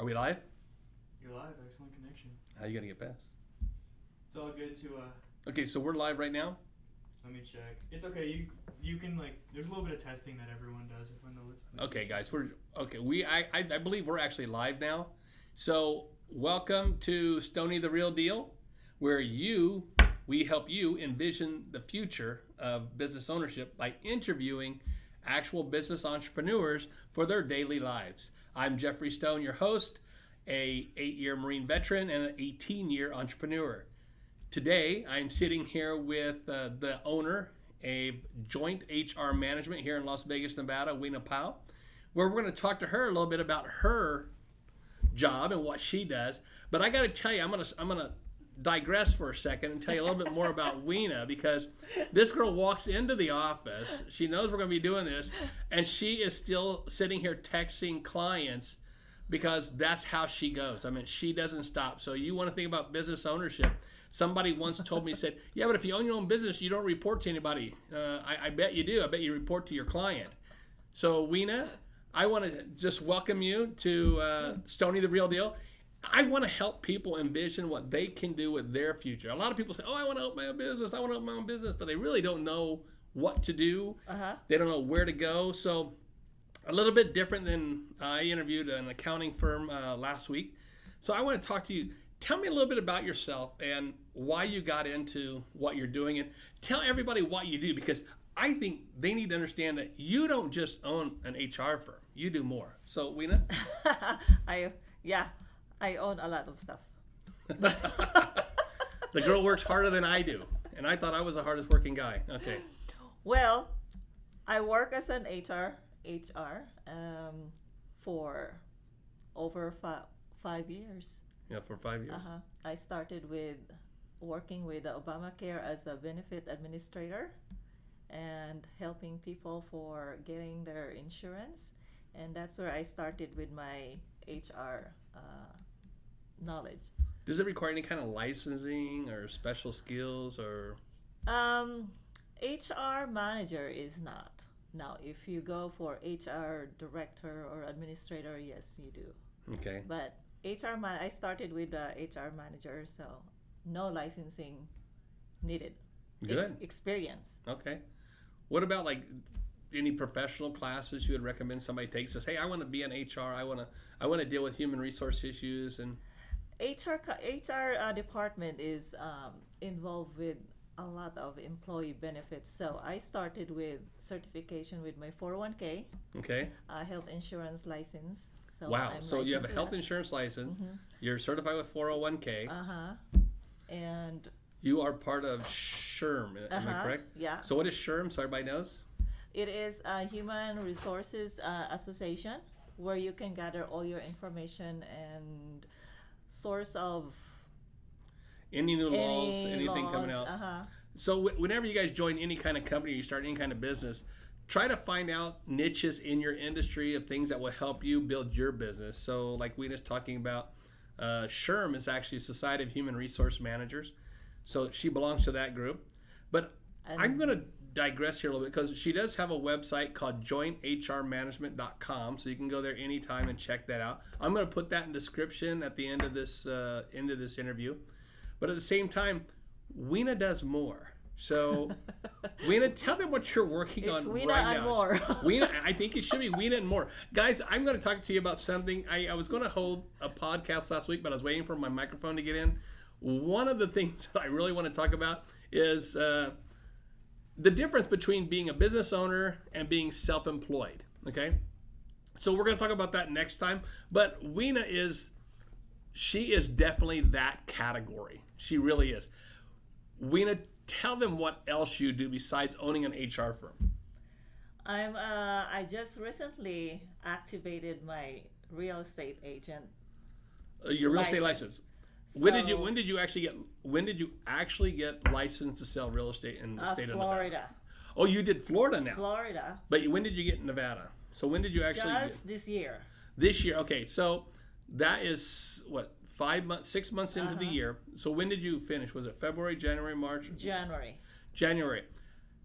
Are we live? You're live. Excellent connection. How are you gonna get past? It's all good to. Okay, so we're live right now. Let me check. It's okay. You can there's a little bit of testing that everyone does when they listen. Okay, guys, we're okay. I believe we're actually live now. So welcome to Stony the Real Deal, where we help you envision the future of business ownership by interviewing actual business entrepreneurs for their daily lives. I'm Jeffrey Stone, your host, a 8-year Marine veteran and an 18-year entrepreneur. Today, I'm sitting here with the owner of Joint HR Management here in Las Vegas, Nevada, Weena Powell, where we're going to talk to her a little bit about her job and what she does. But I got to tell you, I'm gonna digress for a second and tell you a little bit more about Weena, because this girl walks into the office, she knows we're going to be doing this, and she is still sitting here texting clients because that's how she goes. I mean, she doesn't stop. So you want to think about business ownership. Somebody once told me, said, yeah, but if you own your own business, you don't report to anybody. I bet you do. I bet you report to your client. So Weena, I want to just welcome you to Stony the Real Deal. I want to help people envision what they can do with their future. A lot of people say, oh, I want to open my own business. I want to open my own business. But they really don't know what to do. They don't know where to go. So a little bit different than I interviewed an accounting firm last week. So I want to talk to you. Tell me a little bit about yourself and why you got into what you're doing. And tell everybody what you do, because I think they need to understand that you don't just own an HR firm. You do more. So, Weena? I own a lot of stuff. The girl works harder than I do. And I thought I was the hardest working guy. Okay. Well, I work as an HR for over 5 years. Yeah, for 5 years. I started with working with Obamacare as a benefit administrator and helping people for getting their insurance. And that's where I started with my HR knowledge. Does it require any kind of licensing or special skills or? HR manager is not. Now, if you go for HR director or administrator, yes, you do. Okay. But I started with HR manager, so no licensing needed. Good. Experience. Okay. What about like any professional classes you would recommend somebody takes? Says, hey, I want to be in HR. I want to deal with human resource issues. And HR department is involved with a lot of employee benefits. So I started with certification with my 401k. Okay. Health insurance license. So wow. I'm So you have a health that. insurance license. Mm-hmm. You're certified with 401k. And you are part of SHRM. Am I correct? Yeah. So what is SHRM, so everybody knows? It is a Human Resources Association where you can gather all your information and source of any new laws, anything coming out. So whenever you guys join any kind of company or you start any kind of business, try to find out niches in your industry of things that will help you build your business. So like we just talking about, SHRM is actually Society of Human Resource Managers. So she belongs to that group. But I'm going to digress here a little bit because she does have a website called jointhrmanagement.com. So you can go there anytime and check that out. I'm going to put that in description at the end of this interview. But at the same time, Weena does more. So, Weena, tell them what you're working on Weena right and now. More. Weena, I think it should be Weena and more. Guys, I'm going to talk to you about something. I was going to hold a podcast last week, but I was waiting for my microphone to get in. One of the things that I really want to talk about is the difference between being a business owner and being self-employed. Okay? So we're going to talk about that next time. But Weena she is definitely that category. She really is. Weena, tell them what else you do besides owning an HR firm. I just recently activated my real estate agent. Your real estate license. When did you actually get licensed to sell real estate in the state of Florida. Nevada? Oh, you did Florida now. Florida. But when did you get Nevada? So when did you actually this year. This year. Okay. So that is what, 6 months into the year. So when did you finish? Was it February, January, March? January.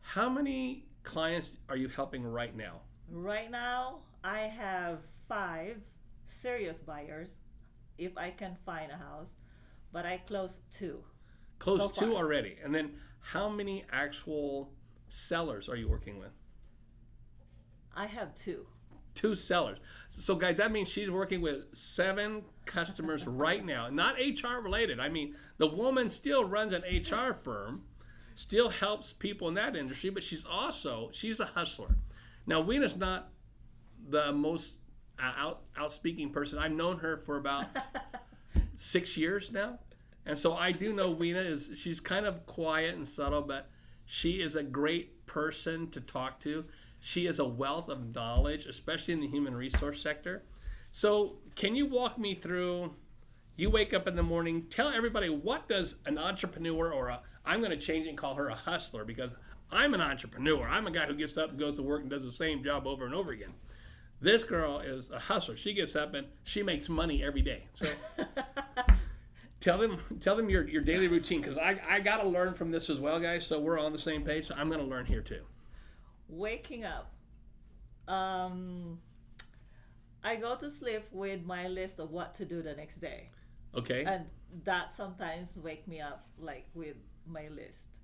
How many clients are you helping right now? Right now, I have 5 serious buyers if I can find a house, but I closed two. Close So two far. already. And then how many actual sellers are you working with? I have two. Two sellers. So, guys, that means she's working with 7 customers right now. Not HR related. I mean, the woman still runs an HR firm, still helps people in that industry, but she's a hustler. Now, Wena's not the most outspeaking person. I've known her for about 6 years now. And so I do know she's kind of quiet and subtle, but she is a great person to talk to. She is a wealth of knowledge, especially in the human resource sector. So can you walk me through, you wake up in the morning, tell everybody, what does an entrepreneur I'm going to change it and call her a hustler, because I'm an entrepreneur. I'm a guy who gets up and goes to work and does the same job over and over again. This girl is a hustler. She gets up and she makes money every day. So tell them your daily routine, because I got to learn from this as well, guys. So we're on the same page. So I'm going to learn here too. Waking up. I go to sleep with my list of what to do the next day. Okay. And that sometimes wake me up like with my list.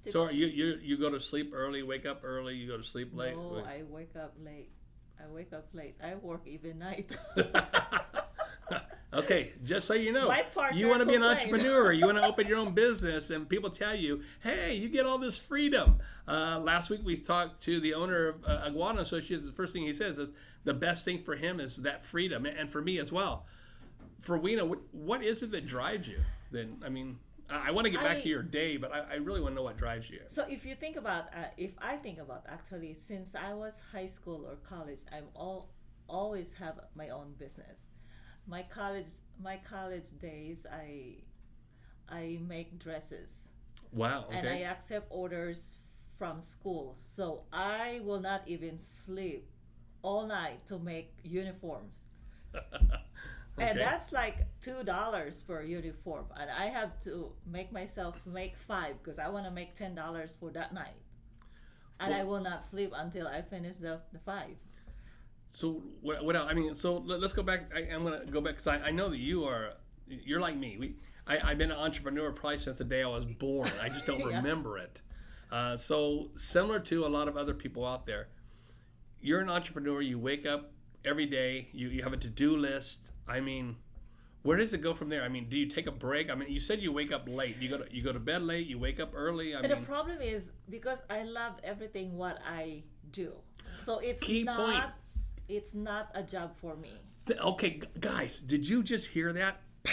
So you go to sleep early, wake up early, you go to sleep late? No, I wake up late. I work even night. Okay, just so you know, My partner you want to be an complained. entrepreneur, you want to open your own business, and people tell you, hey, you get all this freedom. Last week we talked to the owner of Iguana Associates. The first thing he says is the best thing for him is that freedom, and for me as well. For Wena, what is it that drives you? Then, I mean, I want to get back to your day, but I really want to know what drives you. So if I think about actually, since I was high school or college, always have my own business. My college days, I make dresses. Wow. Okay. And I accept orders from school. So I will not even sleep all night to make uniforms. Okay. And that's like $2 per uniform. And I have to make myself make 5 because I want to make $10 for that night. And I will not sleep until I finish the 5. So what else? I mean, so let's go back. I'm gonna go back because I know that you're like me. I've been an entrepreneur probably since the day I was born. I just don't Yeah. remember it. So similar to a lot of other people out there, you're an entrepreneur. You wake up every day. You have a to-do list. I mean, where does it go from there? I mean, do you take a break? I mean, you said you wake up late. You go to bed late. You wake up early. But the problem is because I love everything what I do. So it's Key not point. it's not a job for me. Okay, guys, did you just hear that? Pow!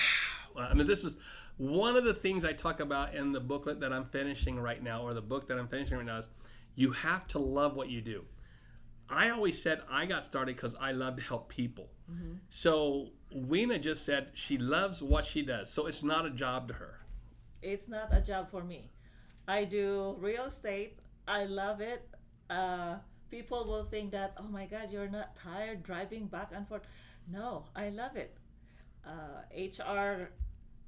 I mean, this is one of the things I talk about in the booklet that I'm finishing right now, or the book that I'm finishing right now, is you have to love what you do. I always said I got started because I love to help people. Mm-hmm. So Wena just said she loves what she does, so it's not a job to her. It's not a job for me. I do real estate. I love it. People will think that, oh my God, you're not tired driving back and forth. No, I love it. HR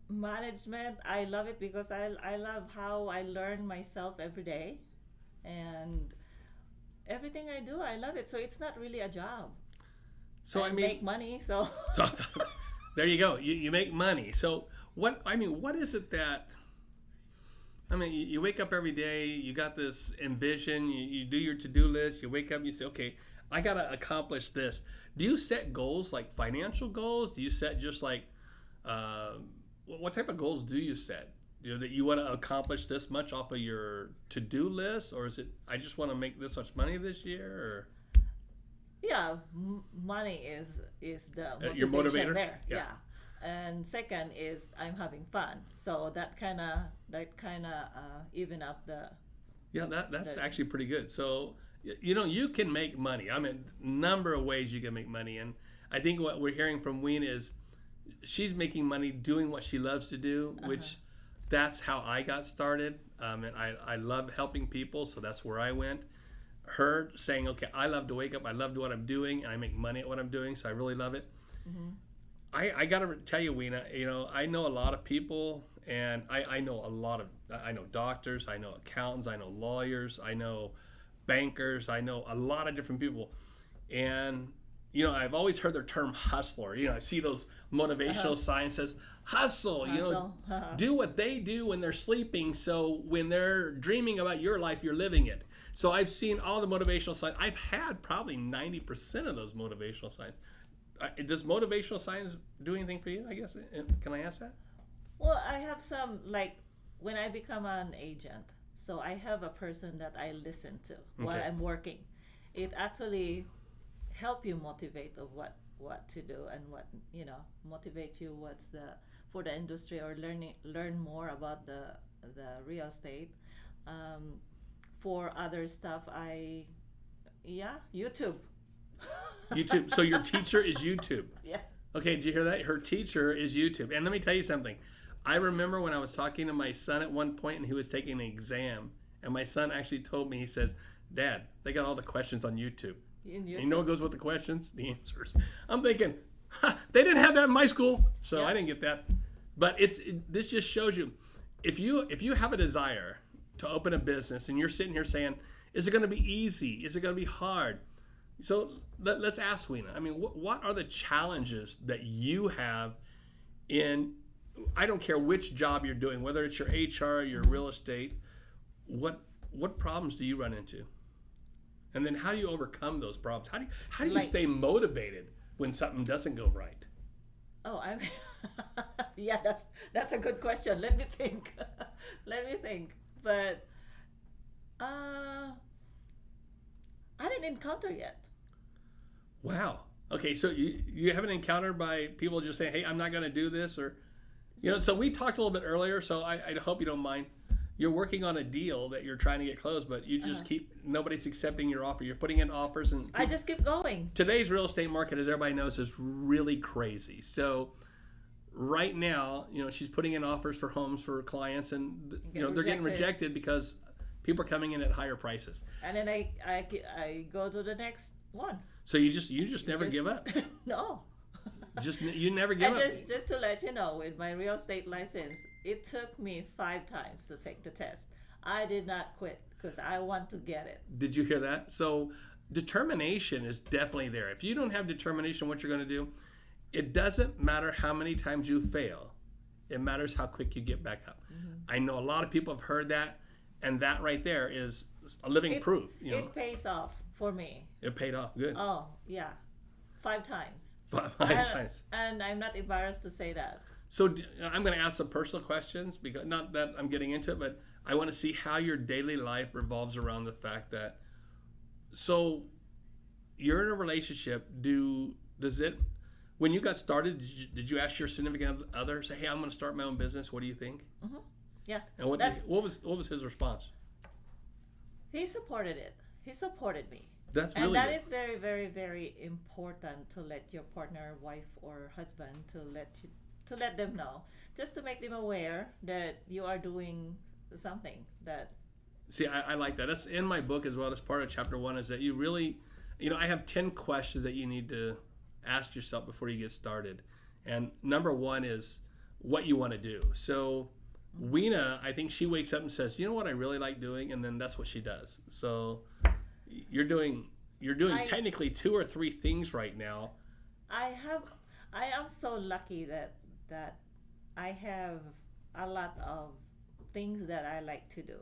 management, I love it because I love how I learn myself every day. And everything I do, I love it. So it's not really a job. So I mean, make money, so so there you go. You make money. So what is it that? I mean, you wake up every day. You got this envision. You do your to-do list. You wake up. You say, okay, I gotta accomplish this. Do you set goals like financial goals? Do you set just like what type of goals do you set? You know, that you want to accomplish this much off of your to-do list, or is it I just want to make this much money this year? Or yeah, money is the motivation your motivator? there. Yeah. Yeah. And second is I'm having fun. So that kind of even up the. Yeah, that's actually pretty good. So, you know, you can make money. I mean, number of ways you can make money. And I think what we're hearing from Wena is she's making money doing what she loves to do, which that's how I got started. And I love helping people, so that's where I went. Her saying, okay, I love to wake up. I love what I'm doing, and I make money at what I'm doing, so I really love it. Mm-hmm. I got to tell you, Wena, you know, I know a lot of people, and I know doctors, I know accountants, I know lawyers, I know bankers, I know a lot of different people. And, I've always heard the term hustler. I see those motivational signs says hustle. Hustle. Do what they do when they're sleeping. So when they're dreaming about your life, you're living it. So I've seen all the motivational signs. I've had probably 90% of those motivational signs. Does motivational signs do anything for you? I guess. Can I ask that? Well, I have some, like when I become an agent, so I have a person that I listen to while Okay. I'm working. It actually help you motivate of what to do and what motivate you what's the for the industry or learn more about the real estate. For other stuff, YouTube. YouTube. So your teacher is YouTube. Yeah. Okay, did you hear that? Her teacher is YouTube. And let me tell you something. I remember when I was talking to my son at one point and he was taking an exam. And my son actually told me, he says, Dad, they got all the questions on YouTube. In And YouTube. you know what goes with the questions? The answers. I'm thinking, they didn't have that in my school. So Yeah. I didn't get that. But this just shows you, if you have a desire to open a business and you're sitting here saying, is it going to be easy? Is it going to be hard? So let's ask Weena. I mean, what are the challenges that you have in, I don't care which job you're doing, whether it's your HR, your real estate, what problems do you run into? And then how do you overcome those problems? How do you Like- stay motivated when something doesn't go right? Oh, I'm. Yeah, that's a good question. Let me think. Let me think. But I didn't encounter yet. Wow. Okay, so you haven't encountered by people just saying, hey, I'm not going to do this, or, so we talked a little bit earlier, so I hope you don't mind. You're working on a deal that you're trying to get closed, but you just nobody's accepting your offer. You're putting in offers, and I just keep going. today's real estate market, as everybody knows, is really crazy. So right now, she's putting in offers for homes for clients, and they're getting rejected because people are coming in at higher prices. And then I go to the next one. So you just never give up. No. You never give And up. just to let you know, with my real estate license, it took me 5 times to take the test. I did not quit because I want to get it. Did you hear that? So determination is definitely there. If you don't have determination what you're going to do, it doesn't matter how many times you fail. It matters how quick you get back up. I know a lot of people have heard that, and that right there is a living proof. It pays off for me. It paid off. Good. Oh, yeah. 5 times. Five times. And I'm not embarrassed to say that. So I'm going to ask some personal questions, because not that I'm getting into it, but I want to see how your daily life revolves around the fact that, so you're in a relationship. Does it, when you got started, did you ask your significant other, say, hey, I'm going to start my own business. What do you think? Yeah. And what was his response? He supported it. He supported me. That's And really that good. is very, very, very important to let your partner, wife, or husband to let them know, just to make them aware that you are doing something that. See, I like that. That's in my book as well. As part of chapter 1 is that you really, I have 10 questions that you need to ask yourself before you get started. And number 1 is what you want to do. So Weena, I think she wakes up and says, you know what I really like doing? And then that's what she does. So you're doing technically 2 or 3 things right now. I am so lucky that I have a lot of things that I like to do.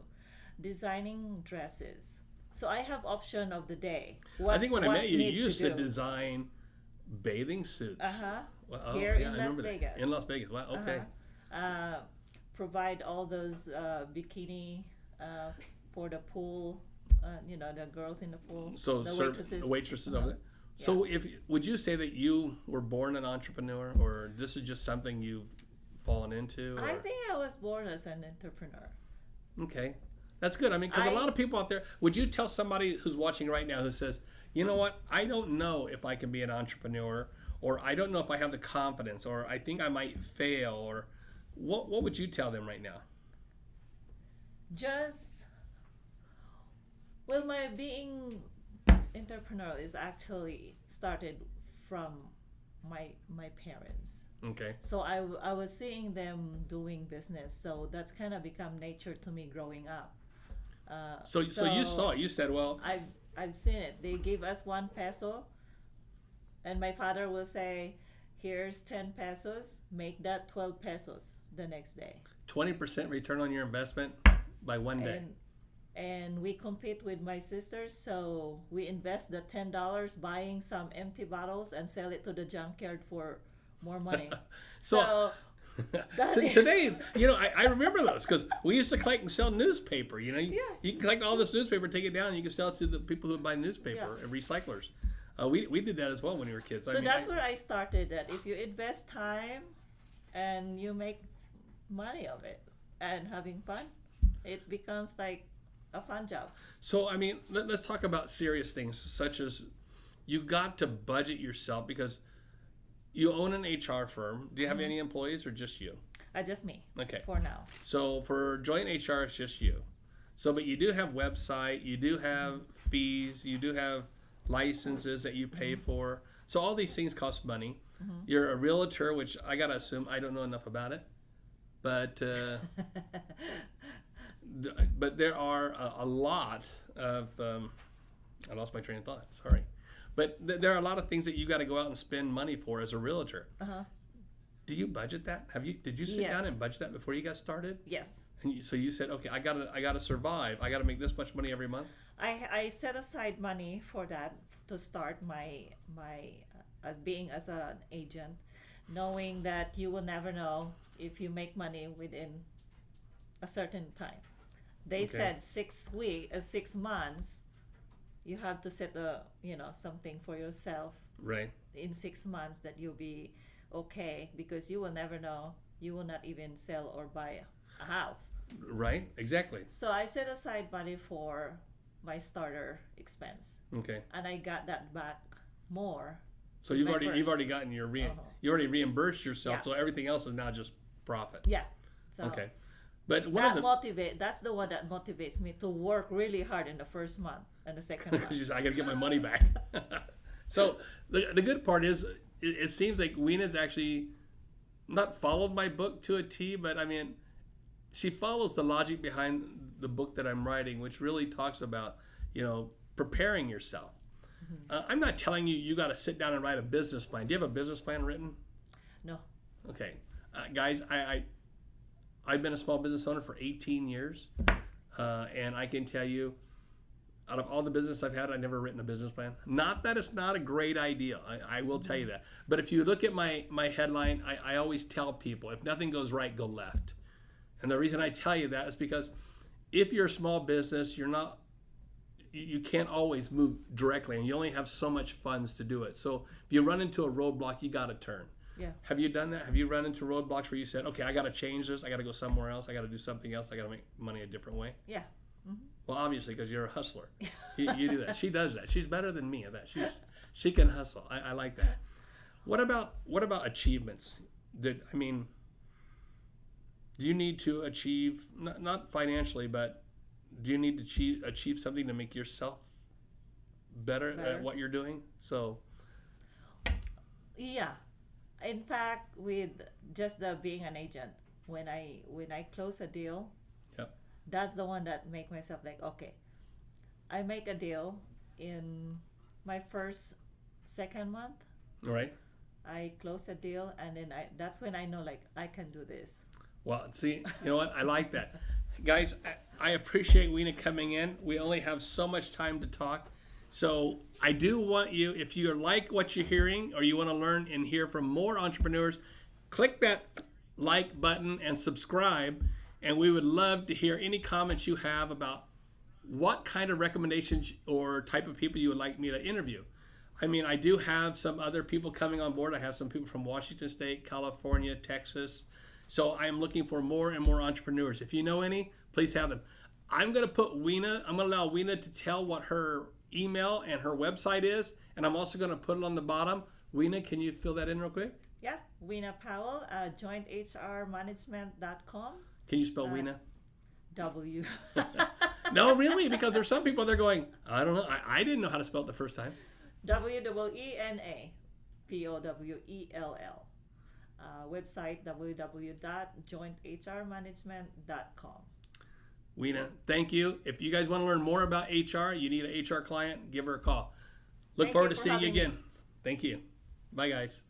Designing dresses. So I have option of the day. I think when I met you, you need used to do. design bathing suits. Well, Here in I Las remember that. Vegas. In Las Vegas. Wow, okay. Provide all those bikini for the pool. The girls in the pool. So the waitresses over there. So would you say that you were born an entrepreneur, or this is just something you've fallen into? Or? I think I was born as an entrepreneur. Okay, that's good. I mean, because a lot of people out there, would you tell somebody who's watching right now who says, you know what, I don't know if I can be an entrepreneur, or I don't know if I have the confidence, or I think I might fail, or what would you tell them right now? My being entrepreneur is actually started from my parents. Okay. So I was seeing them doing business, so that's kind of become nature to me growing up. So you saw it. You said, well, I've seen it. They gave us 1 peso. And my father will say, here's 10 pesos, make that 12 pesos the next day. 20% return on your investment by one day. And we compete with my sisters, so we invest the $10 buying some empty bottles and sell it to the junkyard for more money. So that is- today, I remember those because we used to collect and sell newspaper. You Yeah. can collect all this newspaper, take it down, and you can sell it to the people who buy newspaper and recyclers. We did that as well when we were kids. So that's where I started. That if you invest time and you make money of it and having fun, it becomes like a fun job. So I mean, let's talk about serious things such as you got to budget yourself because you own an HR firm. Do you have any employees or just you? Just me. Okay. For now. So for joint HR, it's just you. So, but you do have website, you do have fees, you do have licenses that you pay for. So all these things cost money. You're a realtor, which I gotta assume I don't know enough about it, but but there are a lot of I lost my train of thought. Sorry, but there are a lot of things that you got to go out and spend money for as a realtor. Do you budget that? Did you sit down Yes. and budget that before you got started? Yes. And so you said, okay, I gotta survive. I gotta make this much money every month. I set aside money for that to start my as being as an agent, knowing that you will never know if you make money within a certain time. They Okay. said 6 months. You have to set something for yourself Right. in 6 months that you'll be okay, because you will never know. You will not even sell or buy a house. Right. Exactly. So I set aside money for my starter expense, Okay. and I got that back more. So you've My already first. gotten your Uh-huh. you already reimbursed yourself. Yeah. So everything else is now just profit. Yeah. So Okay. But one that of the that's the one that motivates me to work really hard in the first month and the second month. because I got to get my money back. So the good part is it seems like Weena's actually not followed my book to a T, but I mean, she follows the logic behind the book that I'm writing, which really talks about preparing yourself. I'm not telling you got to sit down and write a business plan. Do you have a business plan written? No. Okay, guys, I've been a small business owner for 18 years, and I can tell you, out of all the business I've had, I've never written a business plan. Not that it's not a great idea. I will tell you that. But if you look at my headline, I always tell people, if nothing goes right, go left. And the reason I tell you that is because if you're a small business, you can't always move directly, and you only have so much funds to do it. So if you run into a roadblock, you got to turn. Yeah. Have you done that? Have you run into roadblocks where you said, okay, I got to change this, I got to go somewhere else, I got to do something else, I got to make money a different way? Yeah. Well, obviously, because you're a hustler. You do that. She does that. She's better than me at that. She can hustle. I like that. What about achievements? Do you need to achieve, not financially, but do you need to achieve something to make yourself better at what you're doing? So Yeah. In fact, with just the being an agent, when I close a deal, Yep. that's the one that make myself like, okay, I make a deal in my second month. All right. I close a deal, and then that's when I know, like, I can do this. Well, see, you know what? I like that. Guys, I appreciate Weena coming in. We only have so much time to talk. So I do want you, if you like what you're hearing or you want to learn and hear from more entrepreneurs, click that like button and subscribe. And we would love to hear any comments you have about what kind of recommendations or type of people you would like me to interview. I mean, I do have some other people coming on board. I have some people from Washington State, California, Texas. So I'm looking for more and more entrepreneurs. If you know any, please have them. I'm going to allow Weena to tell what her email and her website is. And I'm also going to put it on the bottom. Weena, can you fill that in real quick? Yeah, Weena Powell, jointhrmanagement.com. Can you spell Weena? W. No, really, because there's some people they're going, I don't know. I didn't know how to spell it the first time. WEENA POWELL. Website www.jointhrmanagement.com. Weena, thank you. If you guys want to learn more about HR, you need an HR client, give her a call. Look Thank forward you to for seeing you having me. again. Thank you. Bye, guys.